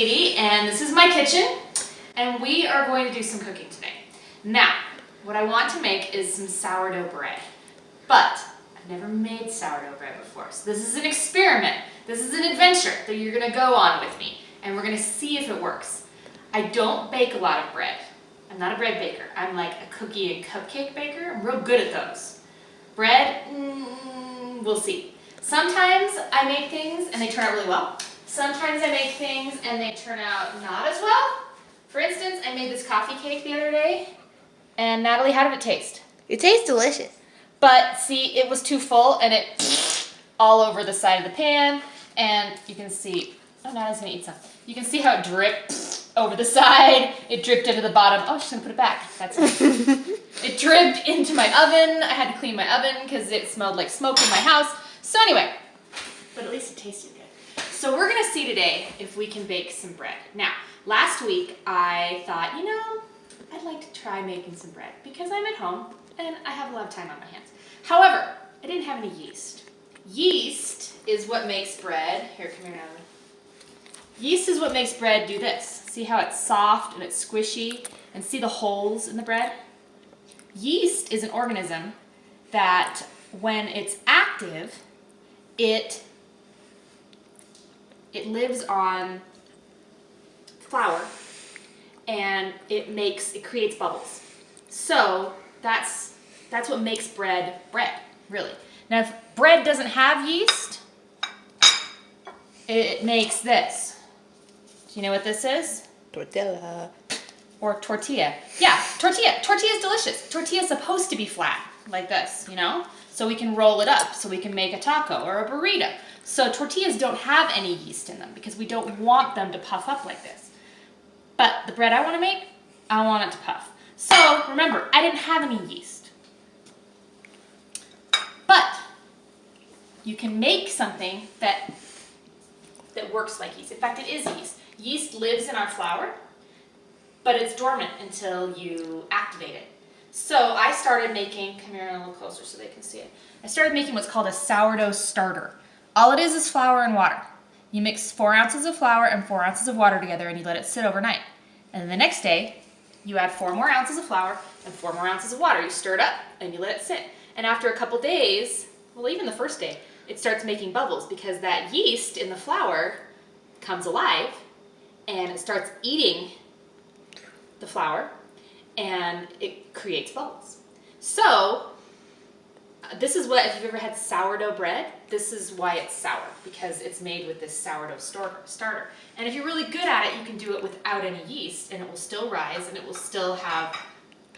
Katie, and this is my kitchen, and we are going to do some cooking today. Now, what I want to make is some sourdough bread, but I've never made sourdough bread before, so this is an experiment. This is an adventure that you're going to go on with me, and we're going to see if it works. I don't bake a lot of bread. I'm not a bread baker. I'm like a cookie and cupcake baker. I'm real good at those. Bread, we'll see. Sometimes I make things and they turn out really well. Sometimes I make things and they turn out not as well. For instance, I made this coffee cake the other day. And Natalie, how did it taste? It tastes delicious. But see, it was too full and it all over the side of the pan. And you can see, oh, Natalie's gonna eat some. You can see how it dripped over the side. It dripped into the bottom. Oh, she's gonna put it back. That's nice. It dripped into my oven. I had to clean my oven because it smelled like smoke in my house. So anyway, but at least it tasted good. So we're gonna see today if we can bake some bread. Now, last week I thought, you know, I'd like to try making some bread because I'm at home and I have a lot of time on my hands. However, I didn't have any yeast. Yeast is what makes bread, here, come here, Natalie. Yeast is what makes bread do this. See how it's soft and it's squishy, and see the holes in the bread? Yeast is an organism that when it's active, it lives on flour and it creates bubbles. So that's what makes bread, really. Now if bread doesn't have yeast, it makes this. Do you know what this is? Tortilla. Or tortilla. Yeah, tortilla. Tortilla is delicious. Tortilla is supposed to be flat, like this, you know? So we can roll it up, so we can make a taco or a burrito. So tortillas don't have any yeast in them because we don't want them to puff up like this. But the bread I want to make, I want it to puff. So remember, I didn't have any yeast. But you can make something that works like yeast. In fact, it is yeast. Yeast lives in our flour, but it's dormant until you activate it. So I started making, come here a little closer so they can see it. I started making what's called a sourdough starter. All it is flour and water. You mix 4 ounces of flour and 4 ounces of water together and you let it sit overnight. And then the next day, you add 4 more ounces of flour and 4 more ounces of water. You stir it up and you let it sit. And after a couple days, well, even the first day, it starts making bubbles because that yeast in the flour comes alive and it starts eating the flour and it creates bubbles. So this is what, if you've ever had sourdough bread, this is why it's sour, because it's made with this sourdough starter. And if you're really good at it, you can do it without any yeast and it will still rise and it will still have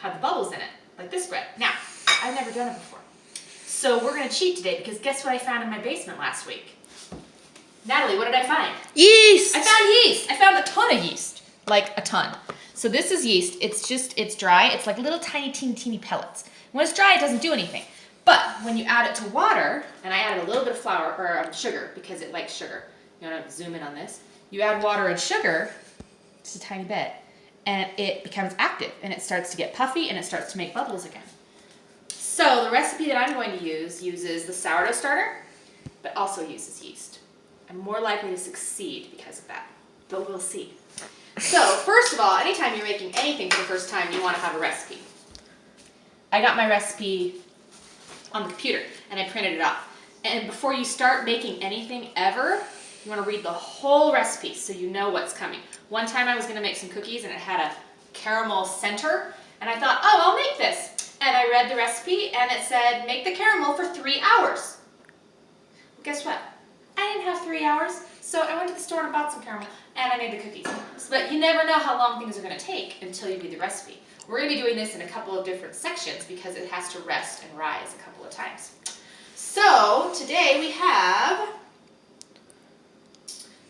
the bubbles in it, like this bread. Now, I've never done it before. So we're gonna cheat today because guess what I found in my basement last week? Natalie, what did I find? Yeast! I found yeast. I found a ton of yeast, like a ton. So this is yeast. It's dry. It's like little teeny pellets. When it's dry, it doesn't do anything. But when you add it to water, and I added a little bit of flour or sugar because it likes sugar. You want to zoom in on this? You add water and sugar, just a tiny bit, and it becomes active and it starts to get puffy and it starts to make bubbles again. So the recipe that I'm going to use uses the sourdough starter, but also uses yeast. I'm more likely to succeed because of that, but we'll see. So first of all, anytime you're making anything for the first time, you want to have a recipe. I got my recipe on the computer and I printed it off. And before you start making anything ever, you want to read the whole recipe so you know what's coming. One time I was going to make some cookies and it had a caramel center and I thought, oh, I'll make this. And I read the recipe and it said, make the caramel for 3 hours. Well, guess what? I didn't have 3 hours, so I went to the store and bought some caramel and I made the cookies. But you never know how long things are going to take until you read the recipe. We're going to be doing this in a couple of different sections because it has to rest and rise a couple of times. So today we have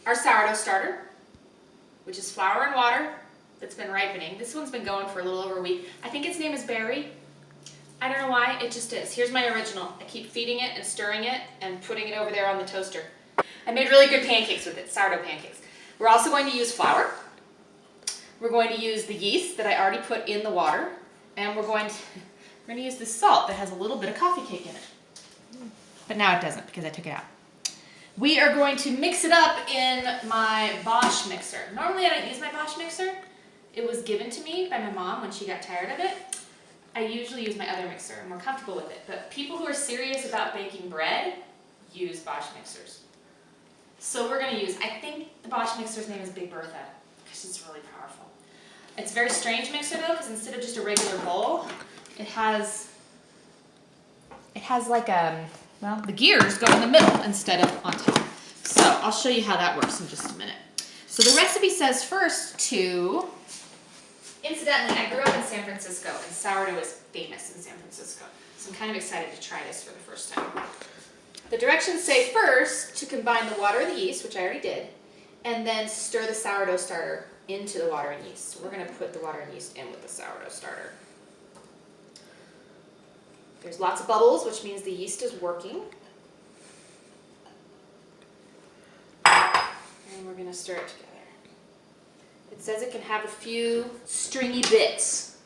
our sourdough starter, which is flour and water that's been ripening. This one's been going for a little over a week. I think its name is Berry. I don't know why, it just is. Here's my original. I keep feeding it and stirring it and putting it over there on the toaster. I made really good pancakes with it, sourdough pancakes. We're also going to use flour. We're going to use the yeast that I already put in the water. And we're going to use the salt that has a little bit of coffee cake in it. But now it doesn't because I took it out. We are going to mix it up in my Bosch mixer. Normally I don't use my Bosch mixer. It was given to me by my mom when she got tired of it. I usually use my other mixer. I'm more comfortable with it. But people who are serious about baking bread use Bosch mixers. So we're going to use, I think the Bosch mixer's name is Big Bertha because it's really powerful. It's a very strange mixer though, because instead of just a regular bowl, it has like well, the gears go in the middle instead of on top. So I'll show you how that works in just a minute. So the recipe says first to, incidentally, I grew up in San Francisco and sourdough is famous in San Francisco. So I'm kind of excited to try this for the first time. The directions say first to combine the water and the yeast, which I already did, and then stir the sourdough starter into the water and yeast. So we're going to put the water and yeast in with the sourdough starter. There's lots of bubbles, which means the yeast is working. And we're going to stir it together. It says it can have a few stringy bits.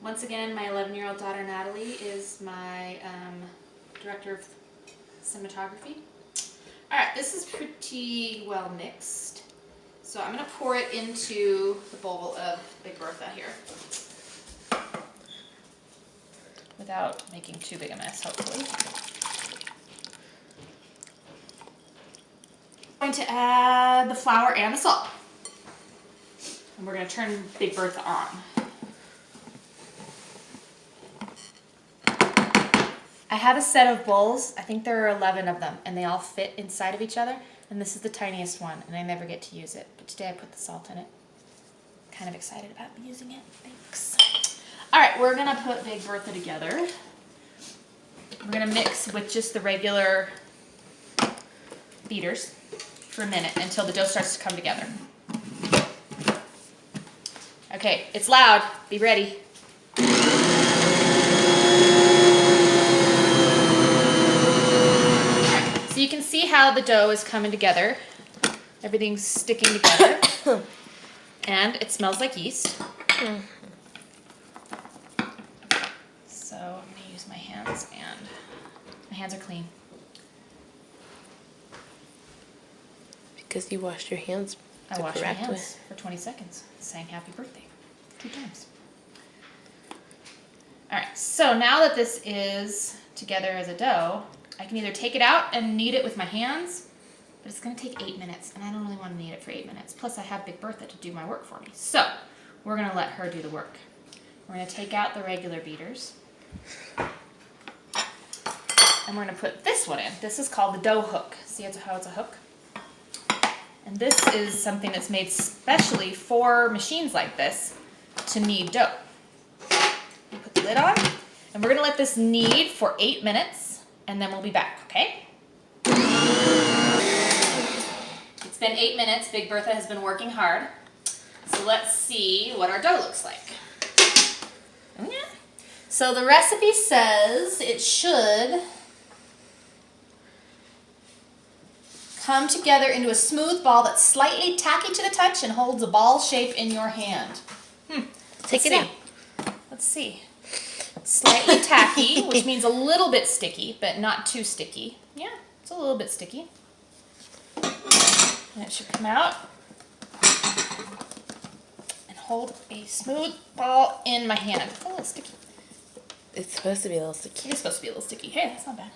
Once again, my 11-year-old daughter Natalie is my director of cinematography. All right, this is pretty well mixed. So I'm going to pour it into the bowl of Big Bertha here. Without making too big a mess, hopefully. I'm going to add the flour and the salt. And we're going to turn Big Bertha on. I have a set of bowls. I think there are 11 of them, and they all fit inside of each other. And this is the tiniest one, and I never get to use it. But today I put the salt in it. Kind of excited about using it. Thanks. All right, we're gonna put Big Bertha together. We're gonna mix with just the regular beaters for a minute until the dough starts to come together. Okay, it's loud. Be ready. So you can see how the dough is coming together. Everything's sticking together. And it smells like yeast. So I'm going to use my hands, and my hands are clean. Because you washed your hands. I washed my hands for 20 seconds, saying happy birthday 2 times. All right, so now that this is together as a dough, I can either take it out and knead it with my hands, but it's going to take 8 minutes, and I don't really want to knead it for 8 minutes. Plus, I have Big Bertha to do my work for me. So we're going to let her do the work. We're going to take out the regular beaters, and we're going to put this one in. This is called the dough hook. See how it's a hook? And this is something that's made specially for machines like this to knead dough. We put the lid on, and we're going to let this knead for 8 minutes, and then we'll be back, okay? It's been 8 minutes. Big Bertha has been working hard. So let's see what our dough looks like. Yeah. So the recipe says it should come together into a smooth ball that's slightly tacky to the touch and holds a ball shape in your hand. Take it out. Let's see. Slightly tacky, which means a little bit sticky, but not too sticky. Yeah, it's a little bit sticky. And it should come out and hold a smooth ball in my hand. It's a little sticky. It's supposed to be a little sticky. It is supposed to be a little sticky. Hey, that's not bad.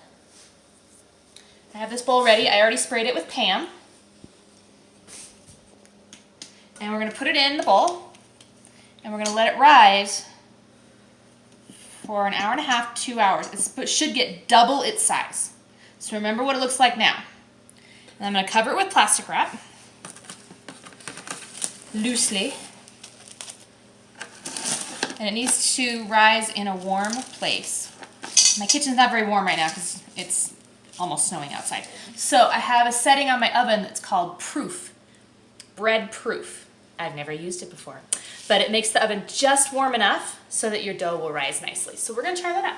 I have this bowl ready. I already sprayed it with Pam. And we're going to put it in the bowl. And we're going to let it rise for an hour and a half, 2 hours. It should get double its size. So remember what it looks like now. And I'm going to cover it with plastic wrap. Loosely. And it needs to rise in a warm place. My kitchen's not very warm right now because it's almost snowing outside. So I have a setting on my oven that's called proof. Bread proof. I've never used it before. But it makes the oven just warm enough so that your dough will rise nicely. So we're going to try that out.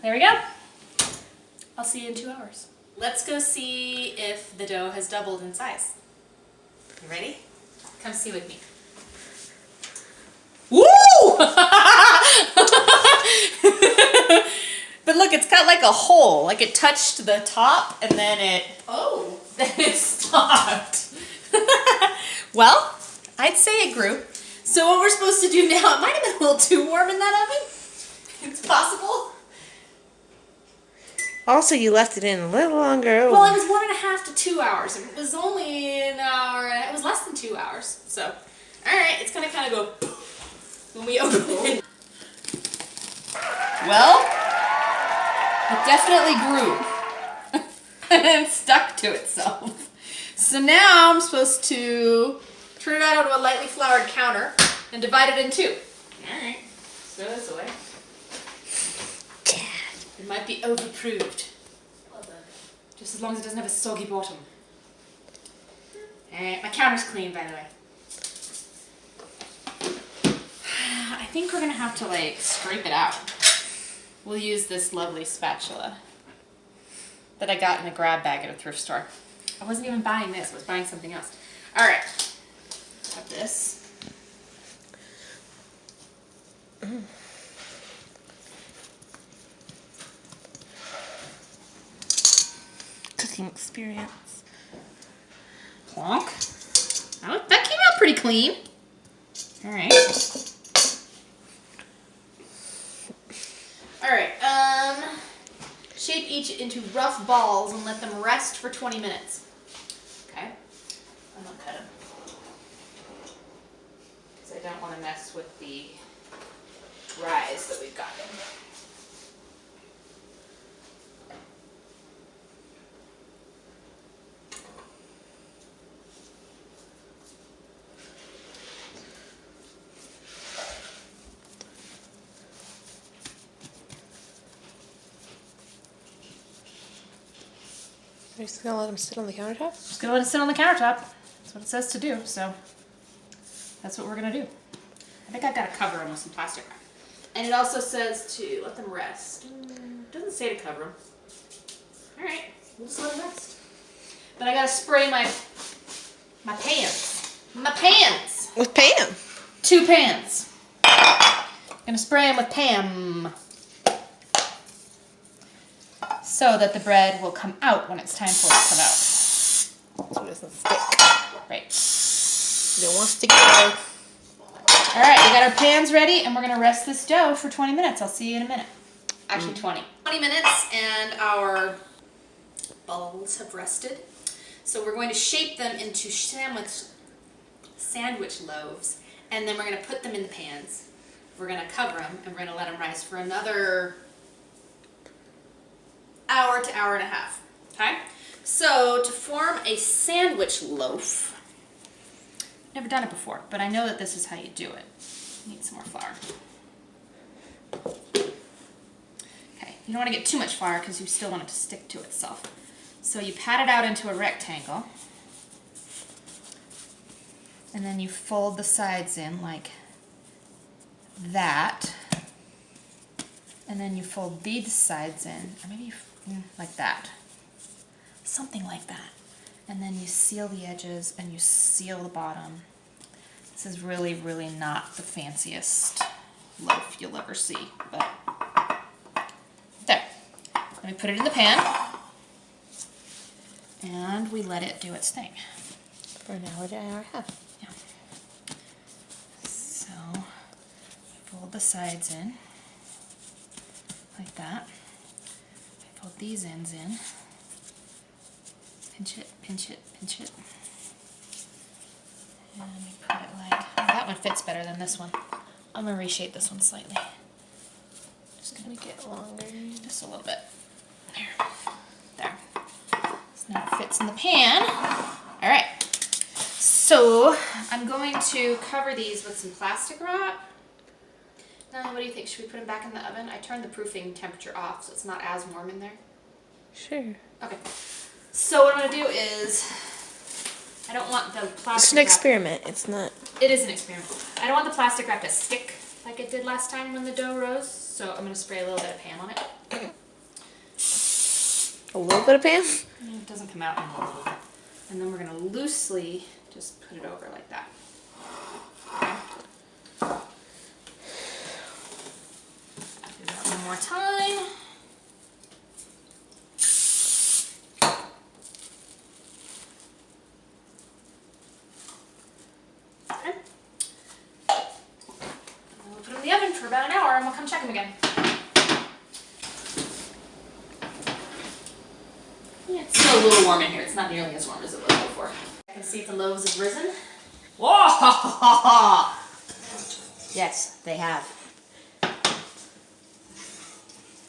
There we go. I'll see you in 2 hours. Let's go see if the dough has doubled in size. You ready? Come see with me. Woo! like a hole, like it touched the top and then it stopped. Well, I'd say it grew. So what we're supposed to do now, it might have been a little too warm in that oven. It's possible. Also, you left it in a little longer. Well, it was 1.5 to 2 hours. It was only an hour. It was less than 2 hours. So, all right, it's gonna kind of go when we open it. Well, it definitely grew and stuck to itself. So now I'm supposed to turn it out onto a lightly floured counter and divide it in two. All right, so this way. It might be overapproved. Just as long as it doesn't have a soggy bottom. Alright, my counter's clean, by the way. I think we're gonna have to like scrape it out. We'll use this lovely spatula that I got in a grab bag at a thrift store. I wasn't even buying this, I was buying something else. Alright, have this. Cooking experience. Plonk. Oh, that came out pretty clean. Alright. Alright, shape each into rough balls and let them rest for 20 minutes. Okay? I'm gonna cut them. Because I don't want to mess with the rise that we've got in. Are you just gonna let them sit on the countertop? Just gonna let it sit on the countertop. That's what it says to do, so that's what we're gonna do. I think I've got to cover them with some plastic wrap. And it also says to let them rest. It doesn't say to cover them. Alright, we'll just let them rest. But I gotta spray my pans. My pans! With Pam. 2 pans. Gonna spray them with Pam. So that the bread will come out when it's time for it to come out. So it doesn't stick. Right. You don't want sticky dough. Alright, we got our pans ready and we're gonna rest this dough for 20 minutes. I'll see you in a minute. Actually 20. 20 minutes and our balls have rested. So we're going to shape them into sandwich loaves and then we're gonna put them in the pans. We're gonna cover them and we're gonna let them rise for another hour to hour and a half. Okay? So to form a sandwich loaf, never done it before, but I know that this is how you do it. Need some more flour. Okay, you don't want to get too much flour because you still want it to stick to itself. So you pat it out into a rectangle, and then you fold the sides in like that, and then you fold these sides in, or maybe like that. Something like that. And then you seal the edges and you seal the bottom. This is really, really not the fanciest loaf you'll ever see, but there. Let me put it in the pan and we let it do its thing. For an hour to hour and a half. Yeah. So, fold the sides in like that. Fold these ends in. Pinch it, pinch it, pinch it. And we put it like, oh, that one fits better than this one. I'm gonna reshape this one slightly. Just gonna make it longer, just a little bit. There, there. So now it fits in the pan. All right. So I'm going to cover these with some plastic wrap. Now, what do you think? Should we put them back in the oven? I turned the proofing temperature off, so it's not as warm in there. Sure. Okay. So what I'm going to do is, I don't want the plastic It's an wrap. experiment. It's not. It is an experiment. I don't want the plastic wrap to stick like it did last time when the dough rose, so I'm going to spray a little bit of Pam on it. A little bit of Pam? It doesn't come out in a little bit. And then we're going to loosely just put it over like that. Okay. Do that one more time. oven for about an hour and we'll come check them again. Yeah, it's still a little warm in here. It's not nearly as warm as it was before. I can see if the loaves have risen. Whoa! Yes, they have.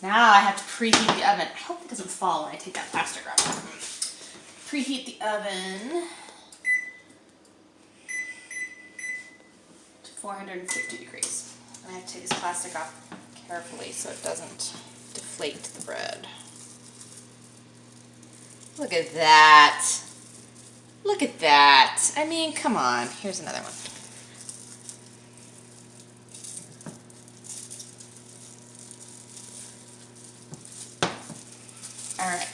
Now I have to preheat the oven. I hope it doesn't fall when I take that plastic wrap off. Preheat the oven to 450 degrees. And I have to take this plastic off carefully so it doesn't deflate the bread. Look at that. Look at that. I mean, come on. Here's another one. All right.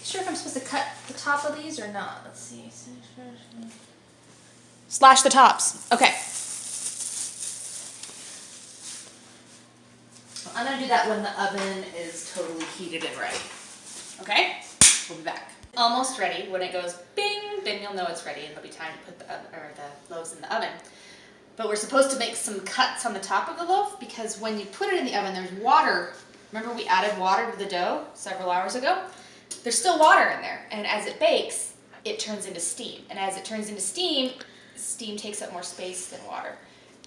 Sure if I'm supposed to cut the top of these or not. Let's see. Slash the tops. Okay. Well, I'm going to do that when the oven is totally heated and ready. Okay? We'll be back. Almost ready. When it goes bing, then you'll know it's ready and there'll be time to put the loaves in the oven. But we're supposed to make some cuts on the top of the loaf because when you put it in the oven, there's water. Remember we added water to the dough several hours ago? There's still water in there. And as it bakes, it turns into steam. And as it turns into steam, steam takes up more space than water.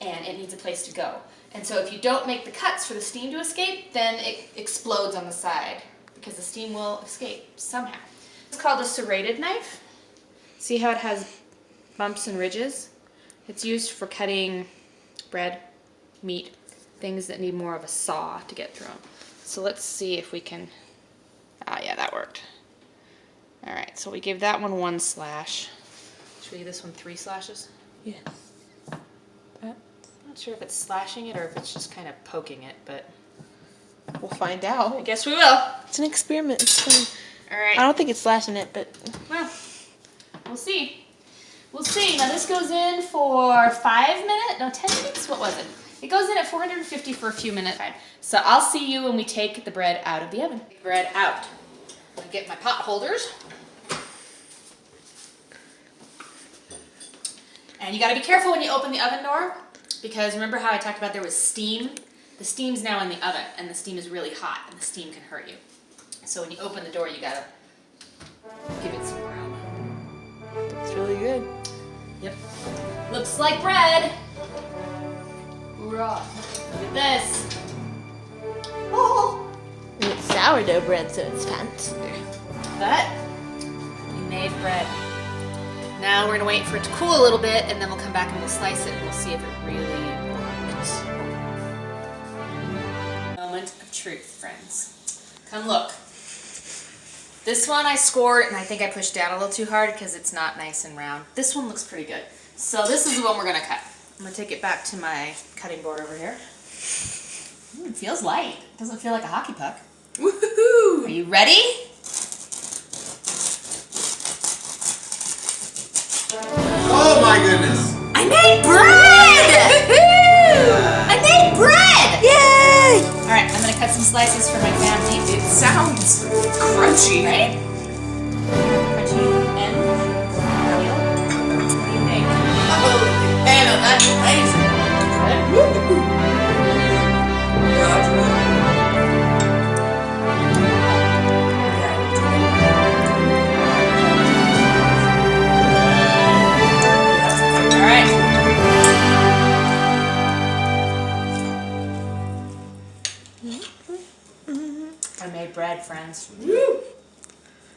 And it needs a place to go. And so if you don't make the cuts for the steam to escape, then it explodes on the side because the steam will escape somehow. It's called a serrated knife. See how it has bumps and ridges? It's used for cutting bread, meat, things that need more of a saw to get through them. So let's see if we can, yeah, that worked. All right, so we gave that one slash. Should we give this one 3 slashes? Yes. I'm not sure if it's slashing it or if it's just kind of poking it, but We'll find out. I guess we will. It's an experiment. It's fun. All right. I don't think it's slashing it, but Well, we'll see. We'll see. Now this goes in for 5 minutes, no, 10 minutes? What was it? It goes in at 450 for a few minutes. So I'll see you when we take the bread out of the oven. Bread out. I'm gonna get my pot holders. And you gotta be careful when you open the oven door because remember how I talked about there was steam? The steam's now in the oven and the steam is really hot and the steam can hurt you. So when you open the door, you gotta give it some room. it's really good. Yep. Looks like bread. Hoorah. Look at this. Oh. And it's sourdough bread, so it's fancier. But we made bread. Now we're gonna wait for it to cool a little bit and then we'll come back and we'll slice it and we'll see if it really works. Moment of truth, friends. Come look. This one I scored and I think I pushed down a little too hard because it's not nice and round. This one looks pretty good. So this is the one we're gonna cut. I'm gonna take it back to my cutting board over here. It feels light. It doesn't feel like a hockey puck. Woohoo! Are you ready? Oh my goodness! I made bread! I made bread! Yay! All right, I'm gonna cut some slices for my family. It sounds crunchy. Right? Crunchy and what do you think? Oh, Anna, that's amazing. Good? Yeah, that's really All right. I made bread, friends. Woo!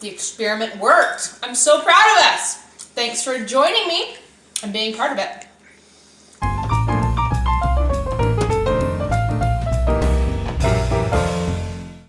The experiment worked. I'm so proud of us. Thanks for joining me and being part of it.